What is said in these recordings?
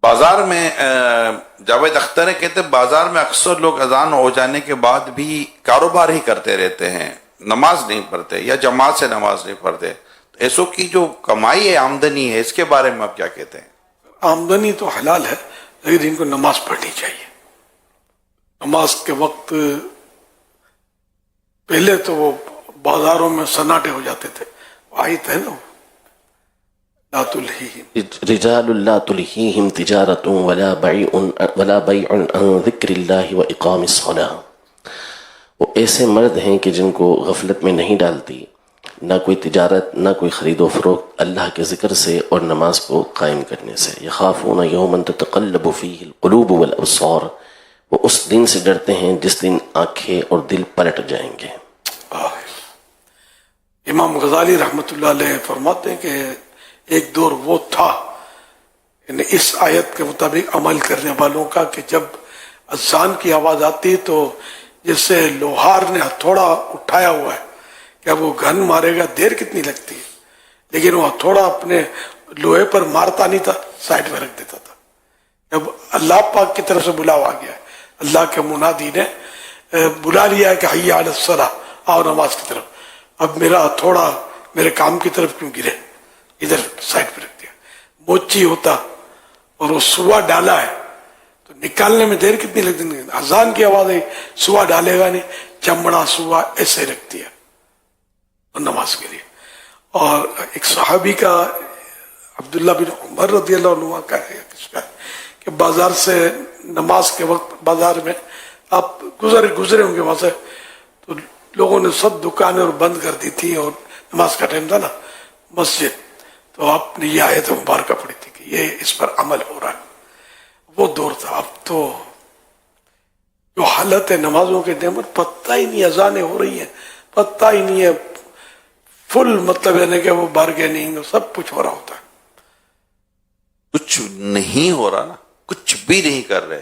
بازار میں جاوید اختر کہتے ہیں بازار میں اکثر لوگ اذان ہو جانے کے بعد بھی کاروبار ہی کرتے رہتے ہیں، نماز نہیں پڑھتے یا جماعت سے نماز نہیں پڑھتے. ایسوں کی جو کمائی ہے، آمدنی ہے، اس کے بارے میں آپ کیا کہتے ہیں؟ آمدنی تو حلال ہے، لیکن ان کو نماز پڑھنی چاہیے. نماز کے وقت پہلے تو وہ بازاروں میں سناٹے ہو جاتے تھے، آیت ہے نا لا تلہیہم رجال لا تلہیہم تجارت ولا بیع عن ذکر اللہ و اقام الصلاۃ. وہ ایسے مرد ہیں کہ جن کو غفلت میں نہیں ڈالتی نہ کوئی تجارت نہ کوئی خرید و فروخت اللہ کے ذکر سے اور نماز کو قائم کرنے سے. یخافون یوما تتقلب فیہ القلوب والابصار. وہ اس دن سے ڈرتے ہیں جس دن آنکھیں اور دل پلٹ جائیں گے. امام غزالی رحمۃ اللہ علیہ فرماتے ہیں کہ ایک دور وہ تھا یعنی اس آیت کے مطابق عمل کرنے والوں کا کہ جب اذان کی آواز آتی تو جیسے لوہار نے ہتھوڑا اٹھایا ہوا ہے کہ اب وہ گن مارے گا، دیر کتنی لگتی ہے، لیکن وہ ہتھوڑا اپنے لوہے پر مارتا نہیں تھا، سائڈ میں رکھ دیتا تھا. جب اللہ پاک کی طرف سے بلاوا آ گیا ہے، اللہ کے منادی نے بلا لیا ہے کہ حی علی الصلاۃ، آؤ نماز کی طرف، اب میرا ہتھوڑا میرے کام کی طرف کیوں گرے، ادھر سائڈ پہ رکھ دیا. موچی ہوتا اور وہ سوا ڈالا ہے تو نکالنے میں دیر کتنی لگتی ہے. اذان کی آواز ہے، سوا ڈالے گا نہیں، چمڑا سوا ایسے رکھ دیا اور نماز کے لیے. اور ایک صحابی کا عبداللہ بن عمر رضی اللہ عنہ کا ہے کہ بازار سے نماز کے وقت بازار میں آپ گزرے ہوں گے وہاں سے، تو لوگوں نے سب دکانیں اور بند کر دی تھی اور نماز کا ٹائم تھا نا مسجد، تو آپ نے یہ آیت مبارکہ پڑھی تھی کہ یہ اس پر عمل ہو رہا ہے. وہ دور تھا. اب تو جو حالت ہے نمازوں کے نعمت پتہ ہی نہیں، اذانیں ہو رہی ہیں پتہ ہی نہیں ہے، فل مطلب ہے کہ وہ بارگیننگ سب کچھ ہو رہا ہوتا ہے. کچھ نہیں ہو رہا نا، کچھ بھی نہیں کر رہے،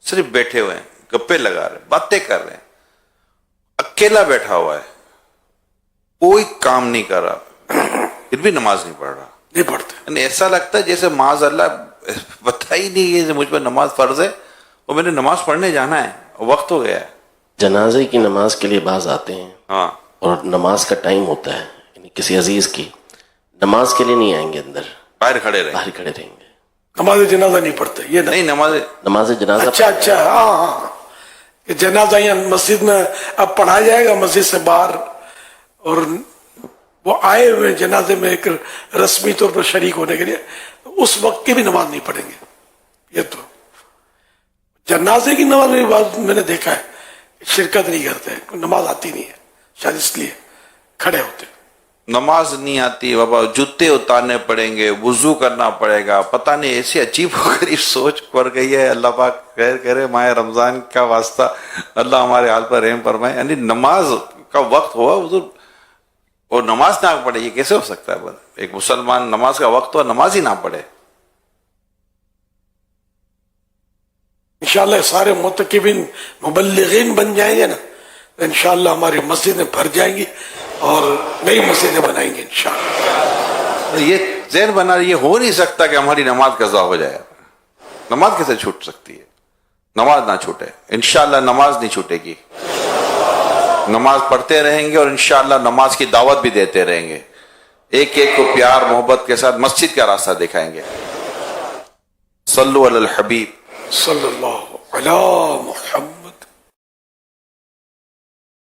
صرف بیٹھے ہوئے ہیں، گپے لگا رہے، باتیں کر رہے ہیں، اکیلا بیٹھا ہوا ہے، کوئی کام نہیں کر رہا، پھر بھی نماز نہیں پڑھ رہا. نہیں پڑھتے. یعنی ایسا لگتا ہے جیسے معاذ اللہ پتہ ہی نہیں ہے مجھ پر نماز فرض ہے اور میں نے نماز پڑھنے جانا ہے، وقت ہو گیا ہے. جنازے کی نماز کے لیے بعض آتے ہیں ہاں، اور نماز کا ٹائم ہوتا ہے، یعنی کسی عزیز کی نماز کے لیے نہیں آئیں گے، اندر باہر کھڑے رہے. باہر کھڑے رہیں گے. نماز جنازہ نہیں پڑھتے یہ نہیں، نماز جنازہ اچھا ہاں کہ جنازہ یہاں مسجد میں اب پڑھایا جائے گا مسجد سے باہر، اور وہ آئے ہوئے جنازے میں ایک رسمی طور پر شریک ہونے کے لیے اس وقت کی بھی نماز نہیں پڑھیں گے. یہ تو جنازے کی نماز میں بات میں نے دیکھا ہے شرکت نہیں کرتے، نماز آتی نہیں ہے شاید اس لیے کھڑے ہوتے. نماز نہیں آتی بابا، جوتے اتارنے پڑیں گے، وضو کرنا پڑے گا، پتہ نہیں ایسی عجیب و غریب سوچ پڑ گئی ہے. اللہ پاک خیر کرے، ماہ رمضان کا واسطہ اللہ ہمارے حال پر رحم فرمائے. یعنی نماز کا وقت ہوا حضور اور نماز نہ پڑھے، یہ کیسے ہو سکتا ہے؟ ایک مسلمان نماز کا وقت ہوا نماز ہی نہ پڑھے. انشاءاللہ سارے متقبین مبلغین بن جائیں گے نا، انشاءاللہ ہماری مسجدیں بھر جائیں گی اور نئی مسجدیں بنائیں گے انشاءاللہ. یہ ذہن بنا، یہ ہو نہیں سکتا کہ ہماری نماز قضا ہو جائے. نماز کیسے چھوٹ سکتی ہے؟ نماز نہ چھوٹے، انشاءاللہ نماز نہیں چھوٹے گی. نماز پڑھتے رہیں گے اور انشاءاللہ نماز کی دعوت بھی دیتے رہیں گے، ایک ایک کو پیار محبت کے ساتھ مسجد کا راستہ دکھائیں گے. صلو علی الحبیب صلی اللہ علی محمد.